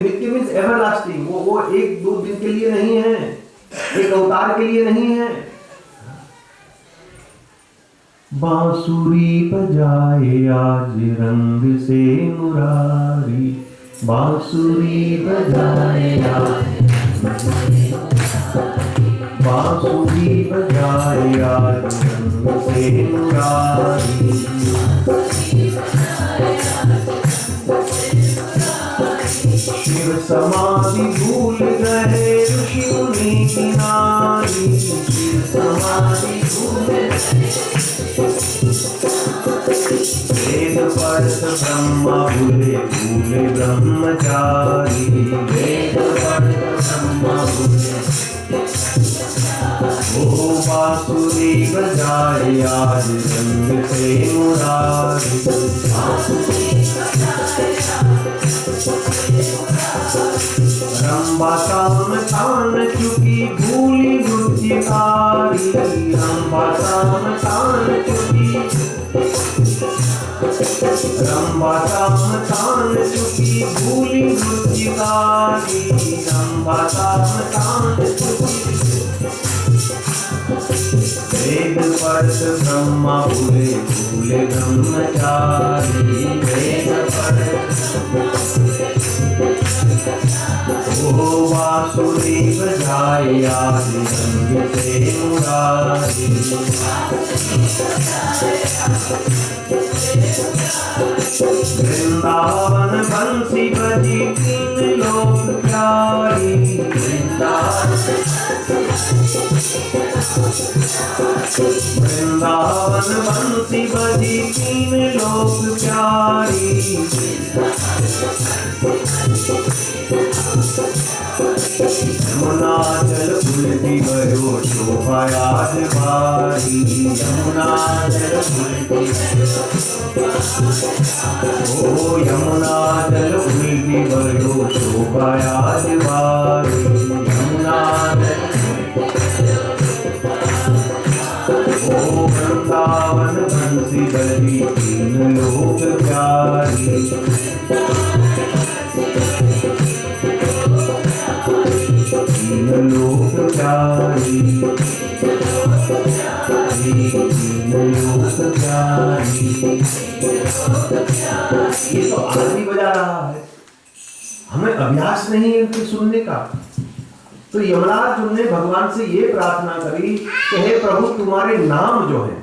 नित्य means everlasting, वो एक दो दिन के लिए नहीं है, एक अवतार के लिए नहीं है। बांसुरी बजाए आज रंग से मुरारी, बांसुरी बजाए आज, बांसुरी बजाए आज रंग से मुरारी, शिव समाधि भूल गए ऋषि मुनि की नारी, शिव समाधि भूल गए, वेद पढ़त ब्रह्मा भूले भूले ब्रह्मचारी, वेद पढ़त ब्रह्मा भूले, ओ बांसुरी बजाए आज रंग से मुरारी, रंबा ताम तान चुकी भूली नृत्यकारी, रंबा ताम तान चुकी, रंबा ताम तान चुकी भूली नृत्यकारी, रंबा ताम तान चुकी, वेद पढ़त ब्रह्मा भूले भूले ब्रह्मचारी, वेद पढ़त, ओ बांसुरी बजाए आज रंग से मुरारी, वृंदावन बंसी बजी तीन लोक प्यारी, वृंदावन बंसी बजी तीन लोक प्यारी, यमुना जल उलटी भयो शोभा आज भारी, यमुना जल उलटी, ओ यमुना जल उलटी भयो शोभा आज भारी, यमुना जल, ओ वृंदावन बंसी बजी तीन लोक प्यारी, तीन लोक प्यारी, तीन लोक प्यारी। ये तो आरती बजा रहा है, हमें अभ्यास नहीं है इनके सुनने का। तो यमराज ने भगवान से ये प्रार्थना करी कि हे प्रभु तुम्हारे नाम जो है,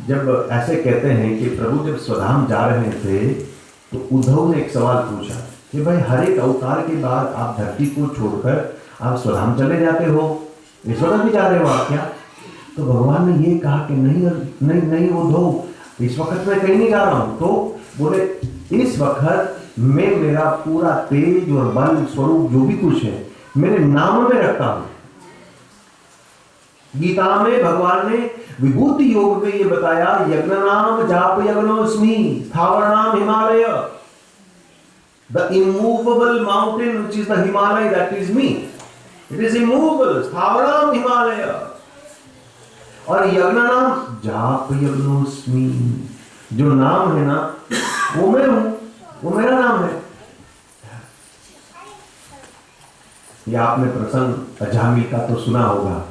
जब ऐसे कहते हैं कि प्रभु जब स्वधाम जा रहे थे तो उद्धव ने एक सवाल पूछा कि भाई हर एक अवतार के बाद आप धरती को छोड़कर आप स्वधाम चले जाते हो, इस वक्त भी जा रहे हो आप क्या? तो भगवान ने ये कहा कि नहीं नहीं नहीं उद्धव, इस वक्त मैं कहीं नहीं जा रहा हूं। तो बोले इस वक्त मैं मेरा पूरा तेज और बल स्वरूप जो भी कुछ है मेरे नाम में रखता हूं। गीता में भगवान ने विभूति योग में ये बताया, यज्ञ नाम जाप यज्ञोस्मि स्थावर नाम Himalaya, the immovable mountain which is the Himalaya, that is me, it is immovable, स्थावरम Himalaya. और यज्ञ नाम जाप यज्ञोस्मि, जो नाम है ना वो मैं हूं, वो मेरा नाम है। या आपने प्रसंग अजामिल का तो सुना होगा,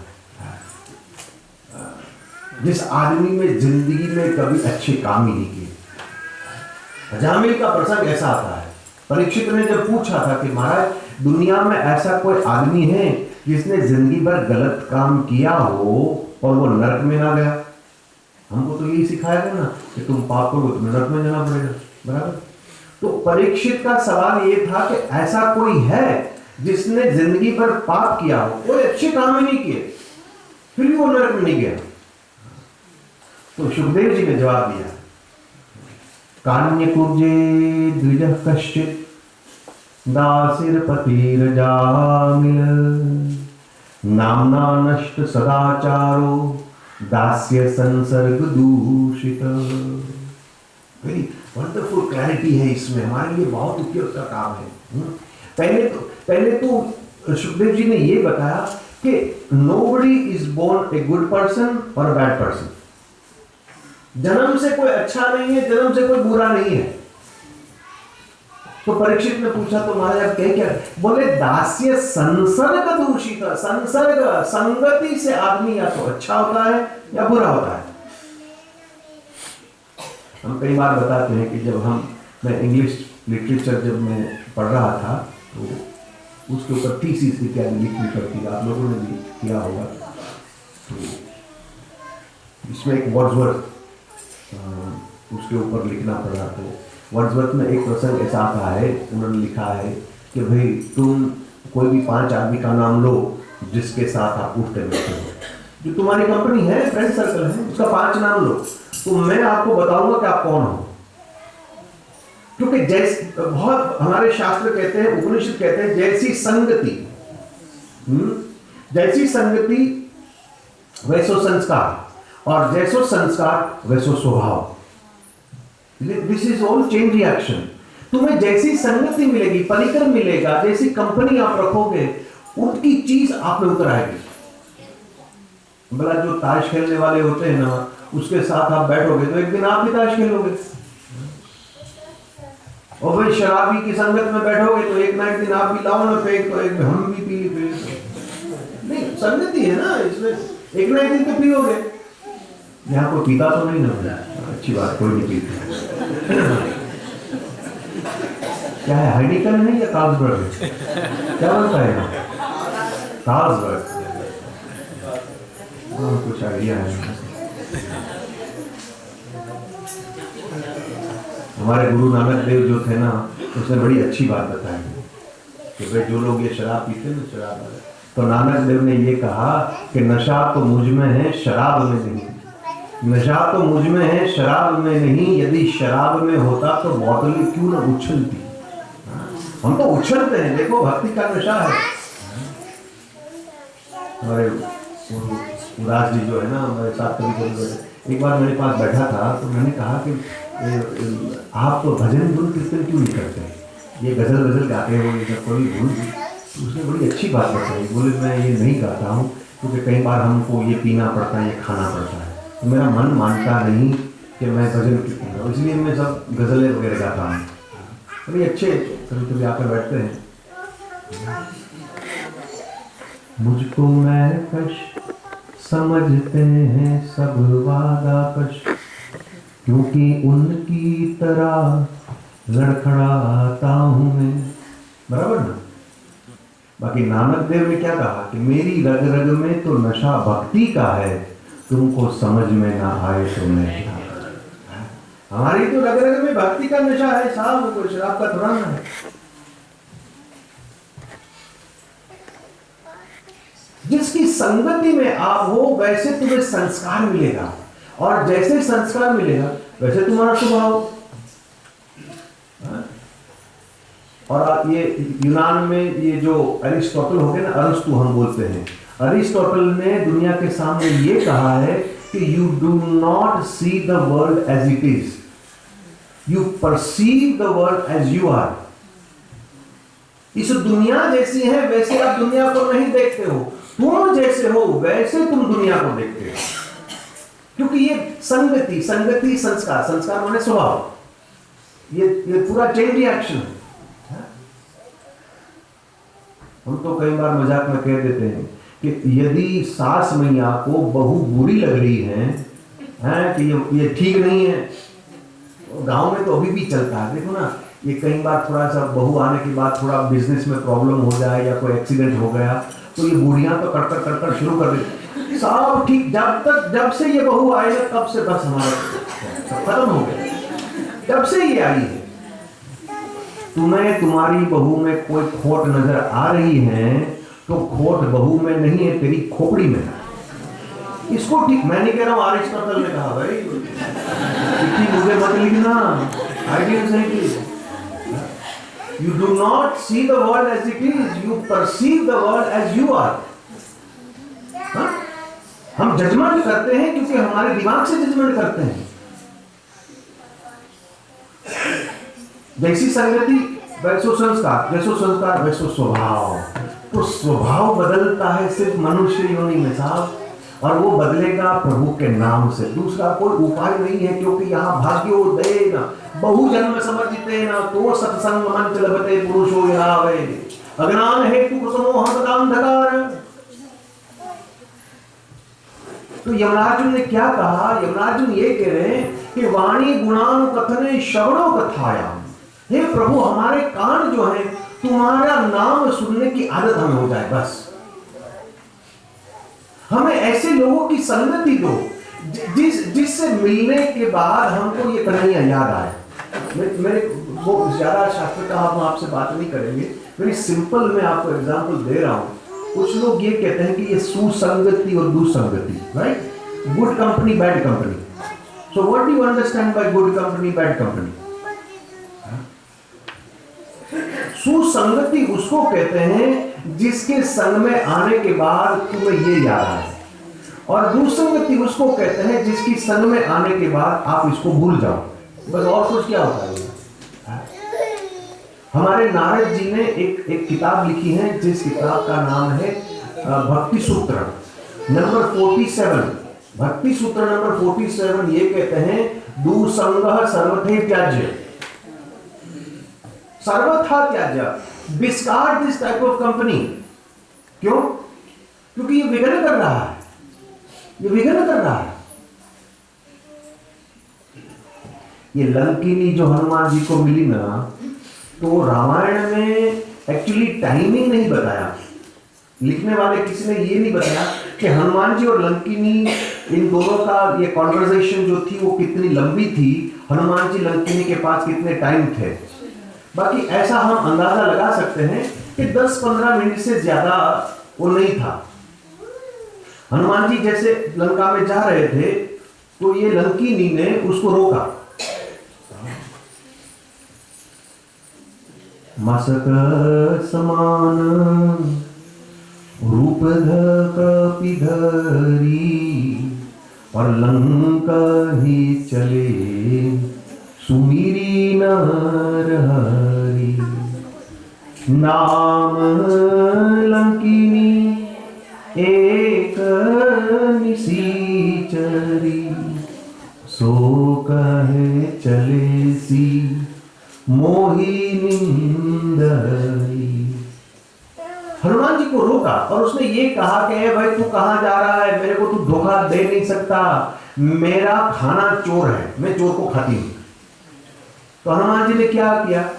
जिस आदमी में जिंदगी में कभी अच्छे काम ही नहीं किए। अजामिल का प्रसंग ऐसा आता है, परीक्षित ने जब पूछा था कि महाराज दुनिया में ऐसा कोई आदमी है जिसने जिंदगी भर गलत काम किया हो और वो नरक में ना गया? हमको तो यही सिखाया था ना कि तुम पाप करो तुम्हें नरक में जाना पड़ेगा, बराबर। तो परीक्षित का सवाल ये था कि ऐसा कोई है जिसने जिंदगी भर पाप किया हो, कोई अच्छे काम ही नहीं किए, फिर भी वो नरक में नहीं गया? तो सुखदेव जी ने जवाब दिया, कान्यकुब्जे द्विजः कश्चित् दासिरपतिरजामिल, नाम्ना नष्ट सदाचारो दास्य संसर्ग दूषित। वेरी वंडरफुल क्लैरिटी है इसमें, हमारे लिए बहुत उपयोग का काम है। पहले तो सुखदेव जी ने ये बताया कि nobody is born a good person or a bad person। जन्म से कोई अच्छा नहीं है, जन्म से कोई बुरा नहीं है। तो परीक्षित ने पूछा तो महाराज आप कहे क्या? बोले दास्य संसर्ग दूषित, संसर्ग संगति से आदमी या तो अच्छा होता है या बुरा होता है। हम कई बार बताते हैं कि जब मैं इंग्लिश लिटरेचर जब मैं पढ़ रहा था तो उसके ऊपर थीसिस इत्यादि लिखनी पड़ती है, आप लोगों ने भी किया होगा। तो इसमें एक वर्ड्सवर्थ उसके ऊपर लिखना पड़ा। तो वर्ड्सवर्थ में एक प्रसंग ऐसा आता है, उन्होंने लिखा है कि भाई तुम कोई भी 5 आदमी का नाम लो जिसके साथ आप उठते बैठते हो, जो तुम्हारी कंपनी है, फ्रेंड सर्कल है, उसका 5 नाम लो, तो मैं आपको बताऊंगा कि आप कौन हो। क्योंकि जैसे बहुत हमारे शास्त्र कहते हैं, उपनिषद कहते हैं, जैसी संगति जैसी संगति वैसो संस्कार, और जैसो संस्कार वैसो स्वभाव। This is all chain reaction. तुम्हें जैसी संगति मिलेगी, परिकर मिलेगा, जैसी कंपनी आप रखोगे, उनकी चीज आप में उतर आएगी। भला जो ताश खेलने वाले होते हैं ना, उसके साथ आप बैठोगे तो एक दिन आप भी ताश खेलोगे, और भाई शराबी की संगत में बैठोगे तो एक ना एक दिन आप भी लाओ ना फेंक, तो एक हम भी पी नहीं, संगति है ना, इसमें एक ना एक दिन तो पियोगे। यहाँ कोई पीता तो नहीं ना, अच्छी बात, कोई नहीं पीता। क्या है, हाइनिकन है या कार्लसबर्ग है? क्या बनता है यहाँ? कार्लसबर्ग। कुछ आइडिया है। हमारे गुरु नानक देव जो थे ना, उसने बड़ी अच्छी बात बताई कि भाई जो लोग ये शराब पीते ना, शराब, तो नानक देव ने ये कहा कि नशा तो मुझ में है, शराब में नहीं। नशा तो मुझ में है, शराब में नहीं। यदि शराब में होता तो बोतल क्यों ना उछलती। हम तो उछलते हैं, देखो भक्ति का नशा है। हमारे उदास जी जो है ना, हमारे साथ कभी एक बार मेरे पास बैठा था, तो मैंने कहा कि आप तो भजन धुन कीर्तन क्यों नहीं करते, ये गजल गाते हो, ये कोई भूल। तो उसने बड़ी अच्छी बात बताई, बोले मैं ये नहीं गाता हूँ क्योंकि कई बार हमको ये पीना पड़ता है, ये खाना पड़ता है, तो मेरा मन मानता नहीं कि मैं भजन कीर्तन करूँ, इसलिए मैं सब गज़लें वगैरह गाता हूँ। बड़ी अच्छे कभी कभी आकर बैठते हैं। मुझको मैं कश समझते हैं सब वादा कश, क्योंकि उनकी तरह लड़खड़ाता हूं मैं। बराबर ना? बाकी नानक देव ने क्या कहा कि मेरी रग रग में तो नशा भक्ति का है, तुमको समझ में ना आए तो मैं क्या। हमारी तो रग रग में भक्ति का नशा है साहब, कोई शराब का थोड़ा ना है। जिसकी संगति में आप हो वैसे तुम्हें संस्कार मिलेगा, और जैसे संस्कार मिलेगा वैसे तुम्हारा स्वभाव। और ये यूनान में ये जो अरिस्टोटल हो गए ना, अरस्तु हम बोलते हैं, अरिस्टोटल ने दुनिया के सामने ये कहा है कि you do not see the world as it is, you perceive the world as you are. इस दुनिया जैसी है वैसे आप दुनिया को नहीं देखते हो, तुम जैसे हो वैसे तुम दुनिया को देखते हो। क्योंकि ये संगति, संगति संस्कार, संस्कार माने स्वभाव, ये पूरा चेन रिएक्शन है। हम तो कई बार मजाक में कह देते हैं कि यदि सास मैया को बहू बुरी लग रही है कि ये ठीक नहीं है, तो गांव में तो अभी भी चलता है। देखो ना, ये कई बार थोड़ा सा बहू आने के बाद थोड़ा बिजनेस में प्रॉब्लम हो जाए या कोई एक्सीडेंट हो गया, तो ये बूढ़ियां तो कड़कड़ शुरू कर देती, सब ठीक, जब से ये बहू आई है तब से बस हमारा खत्म हो गया, जब से ये आई है। तुम्हें तुम्हारी बहू में कोई खोट नजर आ रही है तो खोट बहू में नहीं है, तेरी खोपड़ी में है। इसको ठीक, मैं नहीं कह रहा हूं, अरिस्टोटल ने कहा भाई, मुझे मत लिखना, आइडिया सही की। You do not see the world as it is, you perceive the world as you are. हाँ? हम जजमेंट करते हैं क्योंकि हमारे दिमाग से जजमेंट करते हैं। जैसी संगति वैसो संस्कार, जैसो संस्कार वैसो स्वभाव। तो स्वभाव बदलता है सिर्फ मनुष्य योनि में साहब। और वो बदलेगा प्रभु के नाम से, दूसरा कोई उपाय नहीं है। क्योंकि यहाँ भाग्योदय न बहु जन्म समर्जिते न तो सत्संग मंच लभते पुरुषो यहावे अज्ञान हेतु कुसुमोह अंधकार। तो यमराजुन ने क्या कहा? यमराजुन ये कह रहे हैं कि वाणी गुणानुकथने श्रवणो कथायाम, हे प्रभु हमारे कान जो है तुम्हारा नाम सुनने की आदत हमें हो जाए, बस हमें ऐसे लोगों की संगति दो जिससे मिलने के बाद हमको ये कन्हैया याद आए। मेरे वो ज्यादा शास्त्र का हम आपसे बात नहीं करेंगे, वेरी सिंपल मैं आपको एग्जांपल दे रहा हूं। कुछ लोग ये कहते हैं कि ये सुसंगति और दुसंगति, right? Good company bad company. So what do you understand by good company bad company? सुसंगति उसको कहते हैं जिसके संग में आने के बाद तुम्हें ये याद आए, और दुसंगति उसको कहते हैं जिसकी संग में आने के बाद आप इसको भूल जाओ, बस। और कुछ क्या होता है? हमारे नारद जी ने एक किताब लिखी है जिस किताब का नाम है भक्ति सूत्र नंबर 47। भक्ति सूत्र नंबर 47 ये कहते हैं दुसंगः सर्वथे त्याज्य, सर्वथा त्याज्य, discard this type of company. क्यों? क्योंकि ये विघ्न कर रहा है, ये विघ्न कर रहा है। ये लंकिनी जो हनुमान जी को मिली ना, तो रामायण में एक्चुअली टाइमिंग नहीं बताया, लिखने वाले किसी ने ये नहीं बताया कि हनुमान जी और लंकिनी इन दोनों का ये कॉन्वर्सेशन जो थी वो कितनी लंबी थी, हनुमान जी लंकिनी के पास कितने टाइम थे। बाकी ऐसा हम अंदाजा लगा सकते हैं कि 10-15 मिनट से ज्यादा वो नहीं था। हनुमान जी जैसे लंका में जा रहे थे तो ये लंकिनी ने उसको रोका। मसक समान रूप कपि धरी और लंका ही चले सुमिरी नर हरि। नाम लंकिनी एक निसीचरी सो कहे चले सी मोहिनी। हनुमान जी को रोका और उसने ये कहा कि भाई तू कहां जा रहा है, मेरे को तू धोखा दे नहीं सकता, मेरा खाना चोर है, मैं चोर को खाती हूं। तो हनुमान जी ने क्या किया?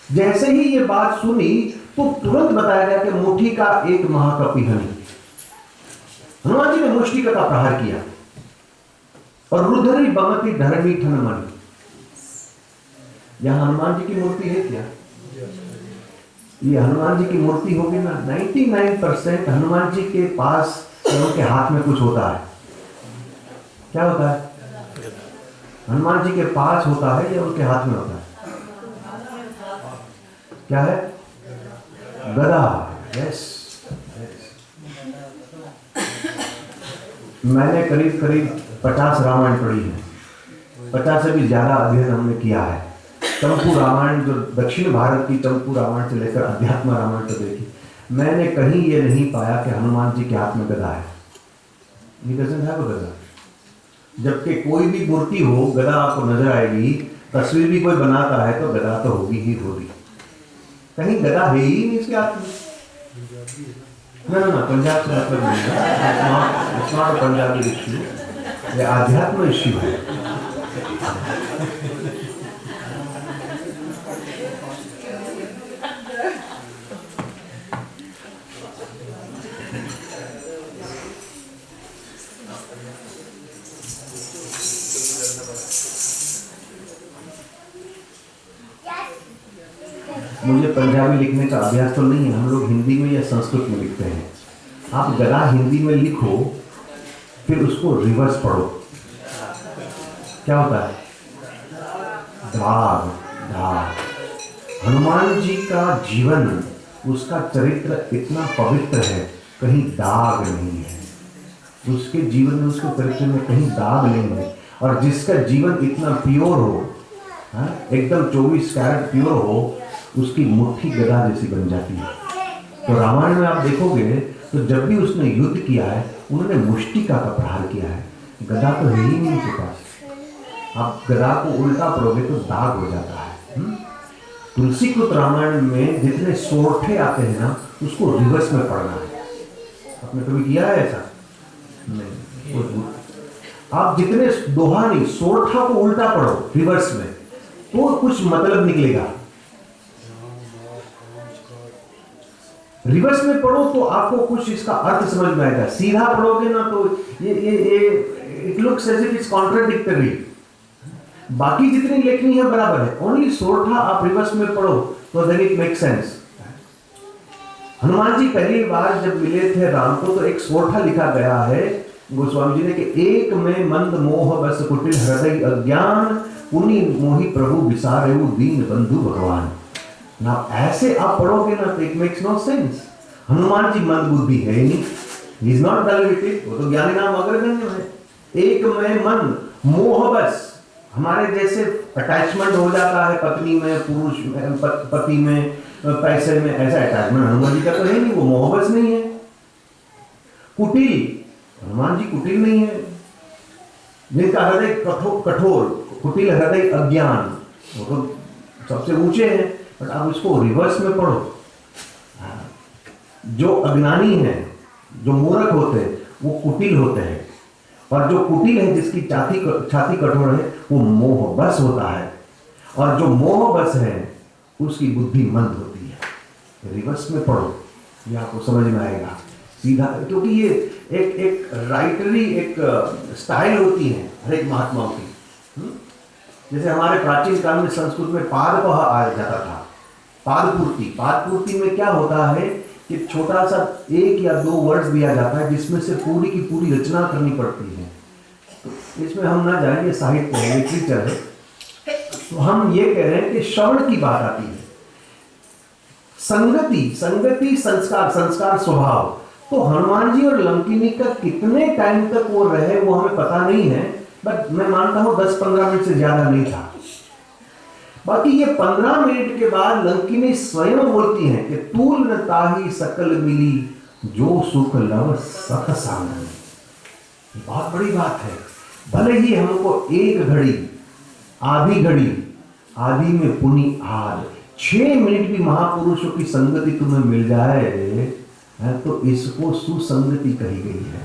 जैसे ही ये बात सुनी तो तुरंत बताया गया कि मुट्ठी का एक महाकपि हनि। हनुमान जी ने मुष्टिका का प्रहार किया और रुद्री बमती धरणी ठनमणि। यहां हनुमान जी की मूर्ति है क्या? ये हनुमान जी की मूर्ति होगी ना, 99% हनुमान जी के पास उनके हाथ में कुछ होता है। क्या होता है? हनुमान जी के पास होता है या उनके हाथ में होता है? क्या है? गदा। यस। मैंने करीब 50 रामायण पढ़ी है, 50 से भी ज्यादा अध्ययन हमने किया है। चंपू रामायण जो दक्षिण भारत की चंपू रामायण से लेकर अध्यात्म रामायण तक देखी, मैंने कहीं ये नहीं पाया कि हनुमान जी के हाथ में गदा है। He doesn't have a गदा। जबकि कोई भी मूर्ति हो गदा आपको नजर आएगी, तस्वीर भी कोई बनाता है तो गदा तो होगी ही होगी। कहीं गदा है ही नहीं इसके हाथ में। ना पंजाब से मतलब नहीं है, it's not a Punjabi issue, ये आध्यात्म इश्यू है। मुझे पंजाबी लिखने का अभ्यास तो नहीं है, हम लोग हिंदी में या संस्कृत में लिखते हैं। आप गदा हिंदी में लिखो फिर उसको रिवर्स पढ़ो, क्या होता है? दाग। दाग। हनुमान जी का जीवन, उसका चरित्र इतना पवित्र है, कहीं दाग नहीं है उसके जीवन में, उसके चरित्र में कहीं दाग नहीं है। और जिसका जीवन इतना प्योर हो, एकदम 24 कैरेट प्योर हो, उसकी मुट्ठी गदा जैसी बन जाती है। तो रामायण में आप देखोगे तो जब भी उसने युद्ध किया है उन्होंने मुष्टिका का प्रहार किया है। गदा तो है ही नहीं उनके पास। आप गदा को उल्टा पढ़ोगे तो दाग हो जाता है। तुलसीकृत रामायण में जितने सोरठे आते हैं ना, उसको रिवर्स में पढ़ना है। आपने कभी किया है ऐसा? नहीं। आप जितने दोहा नहीं, सोरठा को उल्टा पढ़ो रिवर्स में, तो कुछ मतलब निकलेगा। रिवर्स में पढ़ो तो आपको कुछ इसका अर्थ समझ में आएगा। सीधा पढ़ोगे ना तो ये it looks as if it's contradictory. बाकी जितनी लेखनी है बराबर है, ओनली सोरठा आप रिवर्स में पढ़ो तो then it make sense. Hanuman ji पहली बार जब मिले थे राम को तो एक सोरठा लिखा गया है गोस्वामी जी ने कि एक में मंद मोह बस कुटिल हृदय अज्ञान, पुनि मोहि प्रभु विसारेउ दीन बंधु भगवान। ना ऐसे आप पढ़ोगे ना तो it makes no sense. Hanuman ji मंद बुद्धि है ही नहीं, he is not dull with it, वो तो ज्ञानी नाम अग्रगण्य है। एक में मन मोह बस, हमारे जैसे अटैचमेंट हो जाता है पत्नी में, पुरुष में, पति में, पैसे में, ऐसा अटैचमेंट हनुमान जी का तो है नहीं, वो मोह बस नहीं है। कुटिल, हनुमान जी कुटिल नहीं है। जिनका हृदय कठोर, कुटिल हृदय अज्ञान, वो तो सबसे ऊंचे हैं। बट आप इसको रिवर्स में पढ़ो। जो अज्ञानी है, जो मूर्ख होते हैं, वो कुटिल होते हैं, और जो कुटिल है, जिसकी छाती कठोर है, वो मोह बस होता है, और जो मोह बस है उसकी बुद्धि मंद होती है। रिवर्स में पढ़ो, ये आपको समझ में आएगा सीधा, क्योंकि ये एक राइटरी एक स्टाइल होती है हर एक महात्माओं की। जैसे हमारे प्राचीन काल में संस्कृत में पादपह आया जाता था, पादपूर्ति। पादपूर्ति में क्या होता है कि छोटा सा एक या दो वर्ड्स दिया जाता है जिसमें से पूरी की पूरी रचना करनी पड़ती है। तो इसमें हम ना जाएंगे, साहित्य है, लिटरेचर है, तो हम ये कह रहे हैं कि श्रवण की बात आती है। संगति संस्कार, संस्कार स्वभाव। तो हनुमान जी और लंकिनी का कितने टाइम तक वो रहे वो हमें पता नहीं है, बट मैं मानता हूं 10-15 मिनट से ज्यादा नहीं था। बाकी ये 15 मिनट के बाद लंकिनी स्वयं बोलती हैं कि तूल न ताही सकल मिली, जो सुख लव सत सांगन। बहुत बड़ी बात है। भले ही हमको एक घड़ी, आधी घड़ी, आधी में पुनि आध, 6 मिनट भी महापुरुषों की संगति तुम्हें मिल जाए तो इसको सुसंगति कही गई है।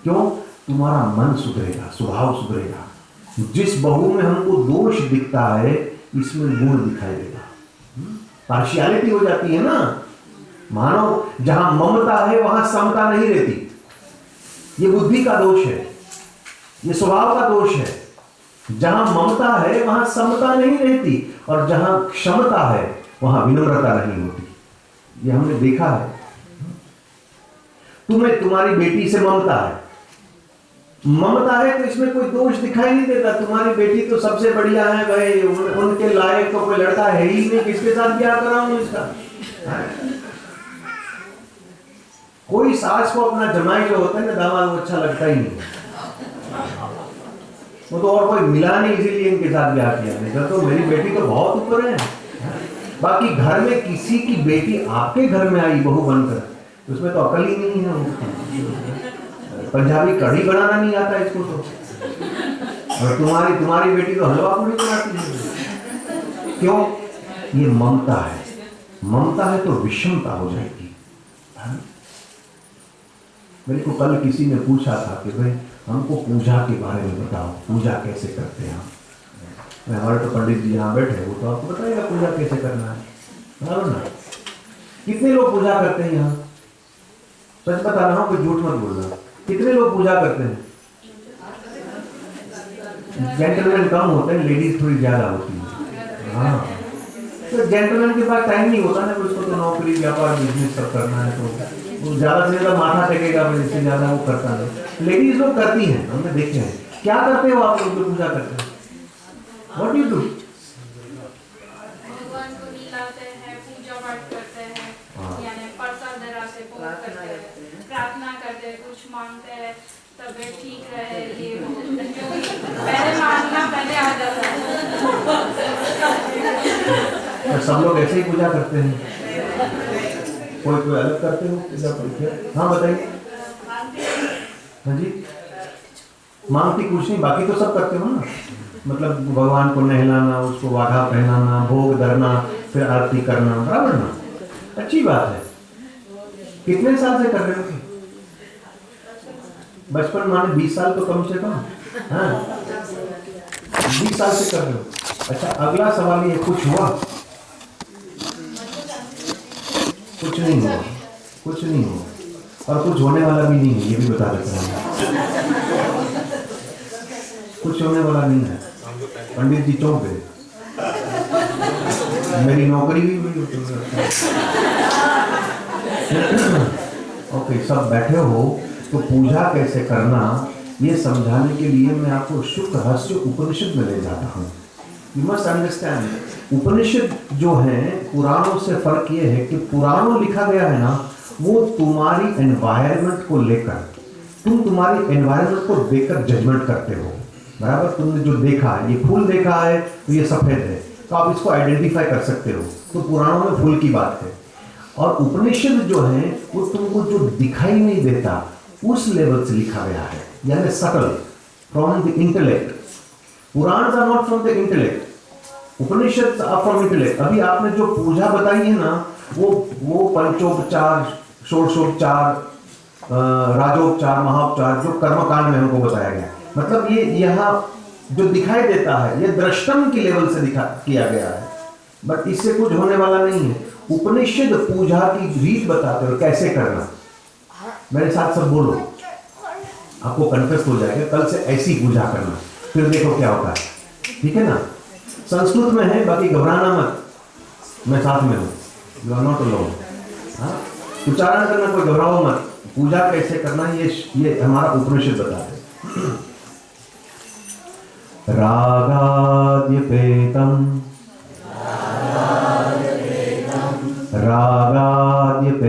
क्यों? तुम्हारा मन सुधरेगा, स्वभाव सुधरेगा। जिस बहू में हमको दोष दिखता है, इसमें गुण दिखाई देगा। पार्शियलिटी हो जाती है ना। मानो जहां ममता है वहां समता नहीं रहती। ये बुद्धि का दोष है, ये स्वभाव का दोष है। जहां ममता है वहां समता नहीं रहती, और जहां क्षमता है वहां विनम्रता नहीं होती। ये हमने देखा है। तुम्हें तुम्हारी बेटी से ममता है, ममता है तो इसमें कोई दोष दिखाई नहीं देता। तुम्हारी बेटी तो सबसे बढ़िया है भाई, उनके लायक तो कोई लड़का है ही नहीं, किसके साथ ब्याह कराऊं इसका। कोई सास को अपना जमाई जो होता है ना, दामाद, वो अच्छा लगता ही नहीं। वो तो और कोई मिला नहीं, इसीलिए इनके साथ ब्याह किया। नहीं तो मेरी बेटी तो बहुत ऊपर है। बाकी घर में किसी की बेटी आपके घर में आई बहू बनकर, उसमें तो अकल ही नहीं है। पंजाबी कढ़ी बनाना नहीं आता इसको तो, और तुम्हारी बेटी तो हलवा पूरी बनाती है। क्यों? ये ममता है। ममता है तो विषमता हो जाएगी। मेरे को कल किसी ने पूछा था कि भाई हमको पूजा के बारे में बताओ, पूजा कैसे करते हैं हम। हमारे तो पंडित जी यहाँ बैठे, वो तो आपको बताएगा पूजा कैसे करना है, बराबर ना। कितने लोग पूजा करते हैं यहाँ? सच बता रहा हूँ, कोई झूठ मत बोलना। कितने लोग पूजा करते हैं? जेंटलमैन कम होते हैं, लेडीज थोड़ी ज्यादा होती है। हाँ, तो जेंटलमैन के पास टाइम नहीं होता ना, उसको तो नौकरी, व्यापार, बिजनेस सब करना है, तो ज्यादा से ज्यादा माथा टेकेगा, इससे ज्यादा वो करता नहीं। लेडीज लोग करती हैं, हमने देखे हैं। क्या करते हो आप लोग जो पूजा करते हैं? What do you do? भगवान को मिलाते हैं, पूजा पाठ करते हैं, यानी प्रसाद धराते हैं, भोग करते हैं, प्रार्थना करते हैं, कुछ मांगते हैं, तबीयत ठीक रहे, ये पहले मांगना पहले आ जाता है। सब लोग ऐसे ही पूजा करते हैं? कोई अलग करते हो पूजा? हाँ बताइए। हाँ जी, मांगती कुछ नहीं, बाकी तो सब करते हो ना। मतलब भगवान को नहलाना, उसको वाघा पहनाना, भोग धरना, फिर आरती करना, बराबर ना, अच्छी बात है। कितने साल से कर रहे हो? बचपन माने 20 साल तो कम से कम, हाँ 20 साल से कर रहे हो। अच्छा, अगला सवाल ये, कुछ हुआ? कुछ नहीं हुआ, कुछ नहीं हुआ, और कुछ होने वाला भी नहीं है, ये भी बता देता हूँ। कुछ होने वाला नहीं है। पंडित जी चौंक गए, मेरी नौकरी भी हुई। ओके, सब बैठे हो तो पूजा कैसे करना ये समझाने के लिए मैं आपको शुक रहस्य उपनिषद में ले जाता हूँ। यू मस्ट अंडरस्टैंड, उपनिषद जो है पुराणों से फर्क ये है कि पुराणों लिखा गया है ना, वो तुम्हारी एनवायरनमेंट को लेकर, तुम तुम्हारी एनवायरनमेंट को देखकर जजमेंट करते हो, बराबर। तुमने जो देखा है, ये फूल देखा है तो ये सफेद है, तो आप इसको आइडेंटिफाई कर सकते हो, तो पुराणों में फूल की बात है। और उपनिषद जो है वो तुमको जो दिखाई नहीं देता उस लेवल से लिखा गया है, यानी subtle, from the intellect. Purana are not from the intellect, Upanishad are from intellect. अभी आपने जो पूजा बताई है ना, वो पंचोपचार, षोडशोपचार, राजोपचार, महापचार, जो कर्मकांड में हमको बताया गया, मतलब ये यहाँ जो दिखाई देता है ये दृष्टम की लेवल से किया गया है, बट इससे कुछ होने वाला नहीं है। उपनिषद पूजा की रीत बताते हो कैसे करना। मेरे साथ सब बोलो, आपको कन्फेस्ट हो जाएगा। कल से ऐसी पूजा करना, फिर देखो क्या होता है, ठीक है ना। संस्कृत में है, बाकी घबराना मत, मैं साथ में हूँ, यू आर नॉट अलोन। हाँ, उच्चारण करना, कोई घबराओ मत। पूजा कैसे करना ये हमारा उपनिषद बताते हैं। रागाद्यपेतम रागाद्यपेतम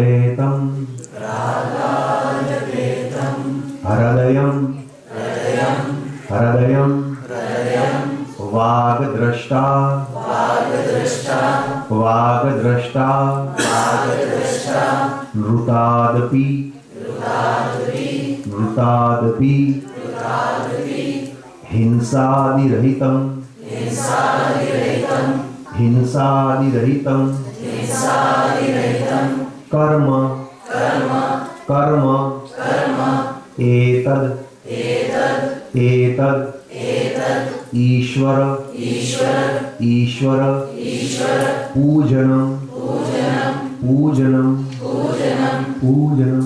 हृदयम हृदयम वागद्रष्टा वागद्रष्टा नृतादपि नृतादपि हिंसादिरहितं हिंसादिरहितं कर्म कर्म एतद ईश्वर ईश्वर पूजनम पूजनम पूजनम।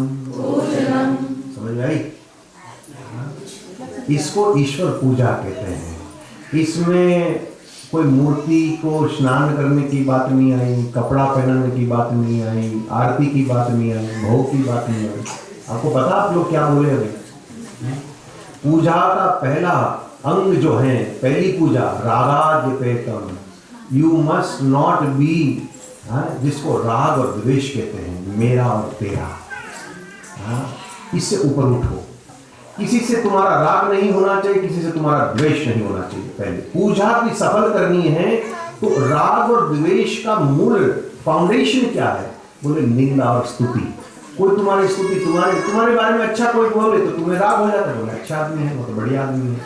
समझ में आई? इसको ईश्वर पूजा कहते हैं। इसमें कोई मूर्ति को स्नान करने की बात नहीं आई, कपड़ा पहनने की बात नहीं आई, आरती की बात नहीं आई, भोग की बात नहीं आई। आपको पता आप लोग क्या बोले अभी? पूजा का पहला अंग जो है, पहली पूजा रागाद्यपेतम, यू मस्ट नॉट बी, जिसको राग और द्वेष कहते हैं, मेरा और तेरा, इससे ऊपर उठो। किसी से तुम्हारा राग नहीं होना चाहिए, किसी से तुम्हारा द्वेष नहीं होना चाहिए। पहले पूजा की सफल करनी है तो राग और द्वेष का मूल फाउंडेशन क्या है? बोले निंदा और स्तुति। कोई तुम्हारी स्तुति, तुम्हारे बारे में अच्छा कोई बोले तो तुम्हें राग हो जाता है, बोले अच्छा आदमी है, वो तो बढ़िया आदमी है,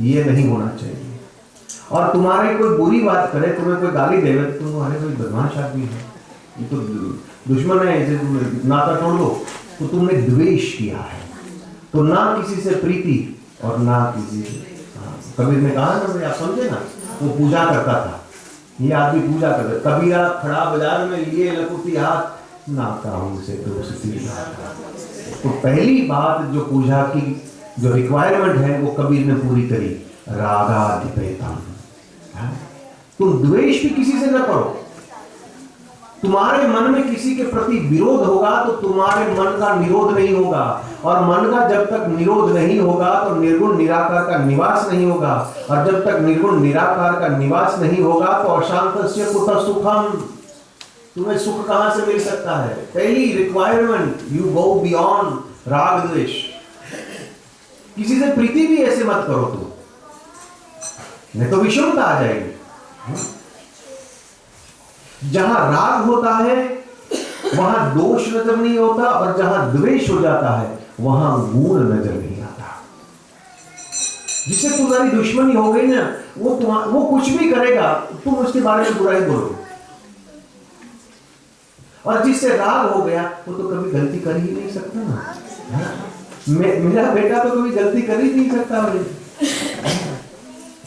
ये नहीं होना चाहिए। और तुम्हारे कोई बुरी बात करे, तुम्हें कोई गाली दे तो तुम्हारे कोई बदमाश आदमी है, ये तो दुश्मन है, इसे तुम नाता तोड़ दो, तो तुमने द्वेष किया है। तो ना किसी से प्रीति और ना किसी, कबीर ने कहा ना भाई, आप समझे ना, वो पूजा करता था, ये आदमी पूजा करता। कबीरा खड़ा बाजार में लिए लकुटी हाथ, ना काहू से दोस्ती। तो पहली बात जो पूजा की जो रिक्वायरमेंट है वो कबीर ने पूरी करी, रागाद्यपेतम। तुम द्वेष भी किसी से न करो। तुम्हारे मन में किसी के प्रति विरोध होगा तो तुम्हारे मन का निरोध नहीं होगा, और मन का जब तक निरोध नहीं होगा तो निर्गुण निराकार का निवास नहीं होगा, और जब तक निर्गुण निराकार का निवास नहीं होगा तो अशांतस्य कुतः सुखम, तुम्हें सुख कहां से मिल सकता है? पहली रिक्वायरमेंट, यू गो बियॉन्ड राग द्वेष। किसी से प्रीति भी ऐसे मत करो तुम, नहीं तो विषमता आ जाएगी। जहां राग होता है वहां दोष नजर नहीं होता, और जहां द्वेष हो जाता है वहां गुण नजर नहीं आता। जिससे तुम्हारी दुश्मनी हो गई ना, वो कुछ भी करेगा तुम उसके बारे में बुराई बोलोगे। और जिससे राग हो गया वो तो कभी गलती कर ही नहीं सकता ना। मेरा बेटा तो कभी गलती कर ही नहीं सकता।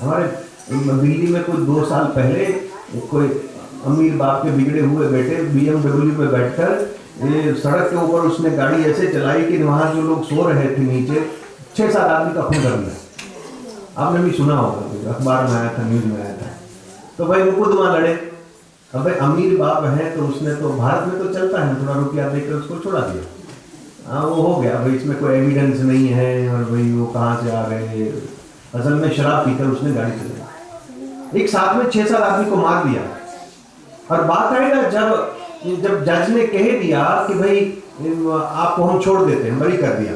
हमारे दिल्ली में कोई 2 साल पहले कोई अमीर बाप के बिगड़े हुए बेटे BMW में बैठकर ये सड़क के ऊपर उसने गाड़ी ऐसे चलाई कि वहां जो लोग सो रहे थे नीचे 6-7 आदमी का खून कर दिया। आपने भी सुना होगा, अखबार में आया था, न्यूज में आया था। तो भाई मुकदमा लड़े। अब भाई अमीर बाप है तो उसने तो, भारत में तो चलता है थोड़ा रुपया देकर उसको छोड़ा दिया। हाँ वो हो गया भाई, इसमें कोई एविडेंस नहीं है और भाई वो कहाँ से आ गए। असल में शराब पीकर उसने गाड़ी चलाई, एक साथ में 6-7 आदमी को मार दिया। और बात आई ना जब जज ने कह दिया कि भाई आपको हम छोड़ देते हैं, बरी कर दिया।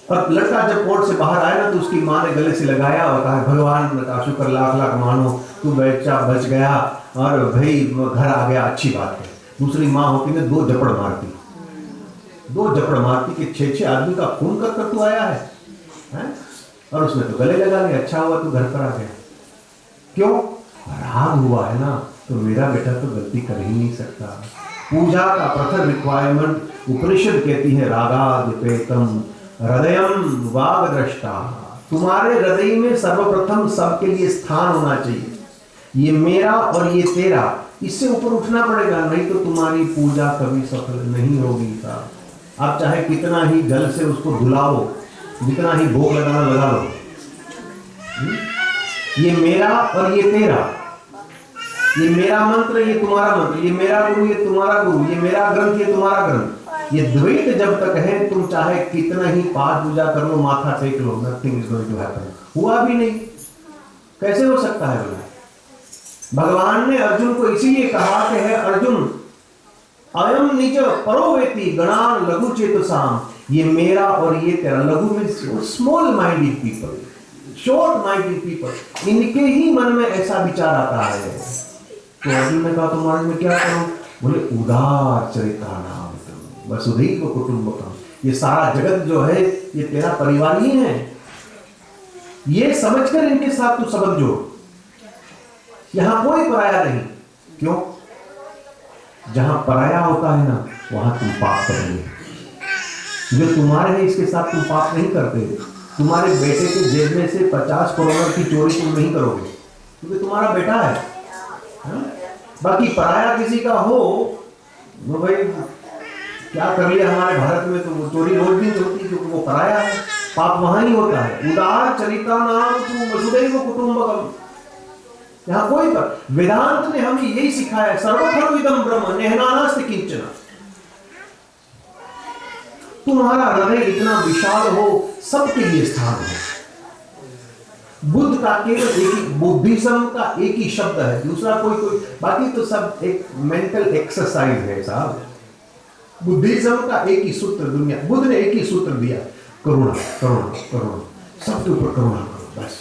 और लड़का जब कोर्ट से बाहर आया ना तो उसकी माँ ने गले से लगाया और कहा भगवान का शुक्र, लाख लाख मानो, तू बच्चा बच गया और भाई घर आ गया, अच्छी बात है। दूसरी माँ होती ने 2 झपड़ मारती, 2 झपड़ मारती कि 6-6 आदमी का खून कर तू आया है? और उसने तो गले लगा लिया, अच्छा हुआ तू घर पर आ गया। क्यों? राग हुआ है ना, तो मेरा बेटा तो गलती कर ही नहीं सकता। पूजा का प्रथम रिक्वायरमेंट उपनिषद कहती है रागाद्यपेतम हृदयम वाग दृष्टा। तुम्हारे हृदय में सर्वप्रथम सबके लिए स्थान होना चाहिए। ये मेरा और ये तेरा, इससे ऊपर उठना पड़ेगा, नहीं तो तुम्हारी पूजा कभी सफल नहीं होगी। साहब आप चाहे कितना ही जल से उसको धुलाओ, जितना ही भोग लगाना लगा लो, ये मेरा और ये तेरा, ये मेरा मंत्र ये तुम्हारा मंत्र, ये मेरा गुरु ये तुम्हारा गुरु, ये मेरा ग्रंथ ये तुम्हारा ग्रंथ, ये द्वैत जब तक है तुम चाहे कितना ही पाठ पूजा कर लो, माथा टेक लो, nothing is going to happen. हुआ भी नहीं, कैसे हो सकता है बोला? भगवान ने अर्जुन को इसीलिए कहा कि है अर्जुन अयम निज परोवेति गणान लघु चेतसाम, ये मेरा और ये तेरा। लघु में small minded people, short minded people, इनके ही मन में ऐसा विचार आता है। तो अर्जुन ने कहा तुम्हारे में क्या करूं? बोले उदार चरिता नाम वसुधैव कुटुंबकम, ये सारा जगत जो है ये तेरा परिवार ही है। ये समझकर इनके साथ तू संबंध जोड़, यहां कोई पराया नहीं। क्यों? जहां पराया होता है ना वहां तुम पाप करोगे। जो तुम्हारे हैं इसके साथ तुम पाप नहीं करते। तुम्हारे बेटे के जेब में से 50 करोड़ की चोरी तुम नहीं करोगे क्योंकि तुम्हारा बेटा है, हा? बाकी पराया किसी का हो वो भाई क्या कर लिया। हमारे भारत में तो वो चोरी रोज भी होती है क्योंकि वो पराया है, पाप वहां ही होता है। उदार चरिता नाम तू वसुधैव कुटुंबकम, यहाँ कोई पर। वेदांत ने हमें यही सिखाया, सर्वधर्मिदं ब्रह्म नेहनानास्ति किंचन। तुम्हारा हृदय इतना विशाल हो, सबके लिए स्थान हो। बुद्ध का केवल एक ही, बुद्धिज्म का एक ही शब्द है, दूसरा कोई बाकी तो सब एक मेंटल एक्सरसाइज है साहब। बुद्धिज्म का एक ही सूत्र, दुनिया बुद्ध ने एक ही सूत्र दिया, करुणा करुणा करुणा, सबके ऊपर करुणा करो, बस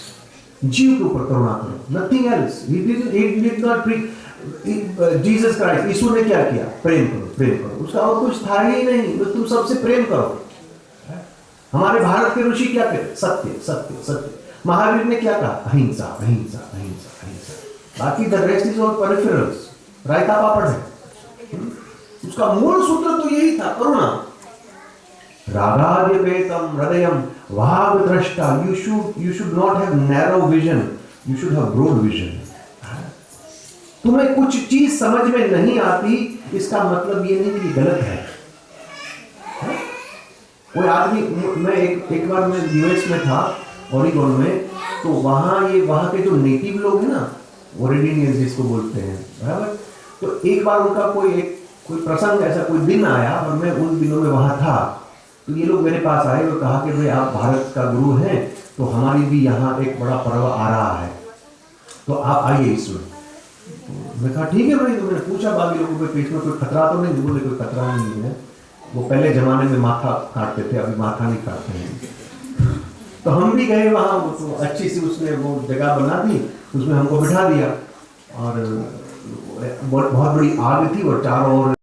जीव के ऊपर करुणा करो, nothing else. He did not preach Jesus Christ. Yeshu ने क्या किया? प्रेम करो, प्रेम करो, उसका और कुछ था ही नहीं, तो तुम सबसे प्रेम करो। हमारे भारत के ऋषि क्या कहते? सत्य सत्य सत्य। महावीर ने क्या कहा? अहिंसा अहिंसा अहिंसा अहिंसा। बाकी the rest is all peripherals, raita papad है। उसका मूल सूत्र तो यही था, करुणा। रागाद्यपेतम हृदयम वाग दृष्टा। You should not have narrow vision, you should have broad vision. तुम्हें कुछ चीज समझ में नहीं आती, इसका मतलब ये नहीं कि गलत है। कोई आदमी, मैं एक बार मैं यूएस में था, ओरिगोन में, तो वहाँ के जो नेटिव लोग हैं ना, ओरिजिनियंस जिसको बोलते हैं, बराबर। तो एक बार उनका कोई प्रसंग, ऐसा कोई दिन आया और मैं उन दिनों में वहाँ था। तो ये लोग मेरे पास आए और कहा कि भाई आप भारत का गुरु हैं, तो हमारी भी यहाँ एक बड़ा पर्व आ रहा है, तो आप आइए इसमें। मैं कहा ठीक है भाई। तो मैंने पूछा बाकी लोगों के पेट में कोई खतरा तो नहीं? बोले कोई खतरा नहीं है, वो पहले जमाने में माथा काटते थे, अभी माथा नहीं काटते हैं। तो हम भी गए वहाँ, तो अच्छी सी उसने वो जगह बना दी, उसमें हमको बिठा दिया और बहुत बड़ी आग थी और चारों ओर